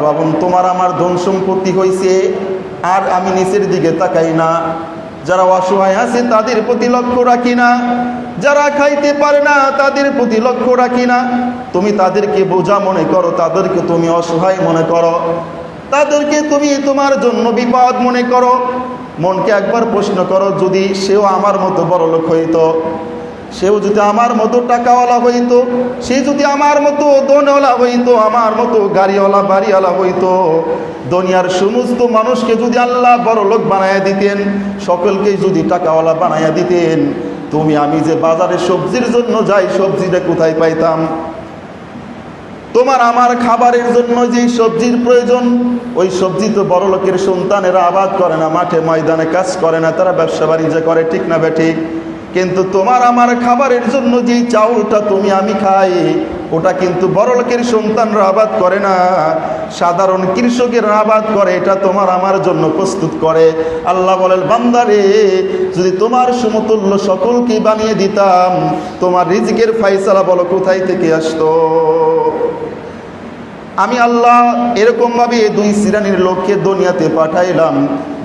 ভাবুন, তোমার আমার ধন সম্পত্তি হয়েছে আর আমি নিচের দিকে তাকাই না। যারা অসহায় আছে তাদের প্রতি লক্ষ্য রাখি না, যারা খাইতে পারে না তাদের প্রতি লক্ষ্য রাখি না। তুমি তাদেরকে বোঝা মনে করো, তাদেরকে তুমি অসহায় মনে করো, তাদেরকে তুমি তোমার জন্য বিপদ মনে করো। মনকে একবার প্রশ্ন করো, যদি সেও আমার মতো বড়লোক হইতো, সেও যদি আমার মতো টাকাওয়ালা হইতো, সে যদি আমার মতো ধনওয়ালা হইতো, আমার মতো গাড়িওয়ালা বাড়িওয়ালা হইতো, দুনিয়ার সমস্ত মানুষকে যদি আল্লাহ বড়লোক বানাইয়া দিতেন, সকলকে যদি টাকাওয়ালা বানাইয়া দিতেন, তুমি আমি যে বাজারে সবজির জন্য যাই, সবজিটা কোথায় পাইতাম? তোমার আমার খাবারের জন্য যেই সবজির প্রয়োজন, ওই সবজি তো বড়লোকের সন্তানেরা আবাদ করে না, মাঠে ময়দানে কাজ করে না, তারা ব্যবসা বাণিজ্য করে, ঠিক না বেঠিক? কিন্তু তোমার আমার খাবারের জন্য যেই চাউলটা তুমি আমি খাই, ওটা কিন্তু বড়লোকের সন্তানরা আবাদ করে না, সাধারণ কৃষকের আবাদ করে, এটা তোমার আমার জন্য প্রস্তুত করে। আল্লাহ বলেন, বান্দারে, যদি তোমার সমতুল্য সকলকে বানিয়ে দিতাম, তোমার রিজিকের ফায়সালা বলো কোথায় থেকে আসতো? আমি আল্লাহ এরকমভাবে দুই শ্রেণীর লোককে দুনিয়াতে পাঠাইলাম,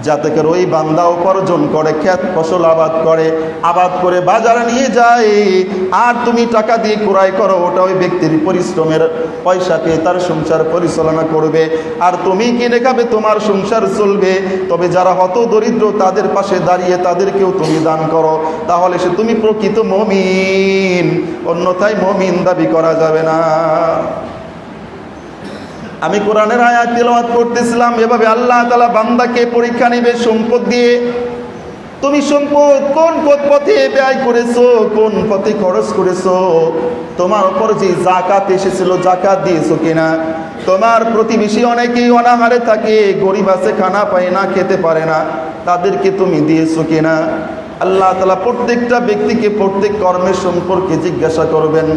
যাতে করে ওই বান্দা উপার্জন করে, ক্ষেত ফসল আবাদ করে বাজারে নিয়ে যায়, আর তুমি টাকা দিয়ে ক্রয় করো, ওটা ওই ব্যক্তির পরিশ্রমের পয়সা পেয়ে তার সংসার পরিচালনা করবে, আর তুমি কিনে খাবে, তোমার সংসার চলবে। তবে যারা হত দরিদ্র তাদের পাশে দাঁড়িয়ে তাদেরকেও তুমি দান করো, তাহলে সে তুমি প্রকৃত মুমিন, অন্যথায় মুমিন দাবি করা যাবে না। আমি কোরআনের আয়াত তেলাওয়াত করতেছিলাম, এভাবে আল্লাহ তাআলা বান্দাকে পরীক্ষা নেবে সম্পদ দিয়ে। তুমি সম্পদ কোন পথে ব্যয় করেছো, কোন পথে খরচ করেছো, তোমার উপর যে যাকাত এসেছিল যাকাত দিয়েছো কিনা, তোমার প্রতিবেশী অনেকেই অনাহারে থাকে, গরিব আছে, খানা পায় না, খেতে পারে না, তাদেরকে তুমি দিয়েছো কিনা। আল্লাহ তাআলা প্রত্যেকটা ব্যক্তিকে প্রত্যেক কর্মের সম্পর্কে জিজ্ঞাসা করবেন।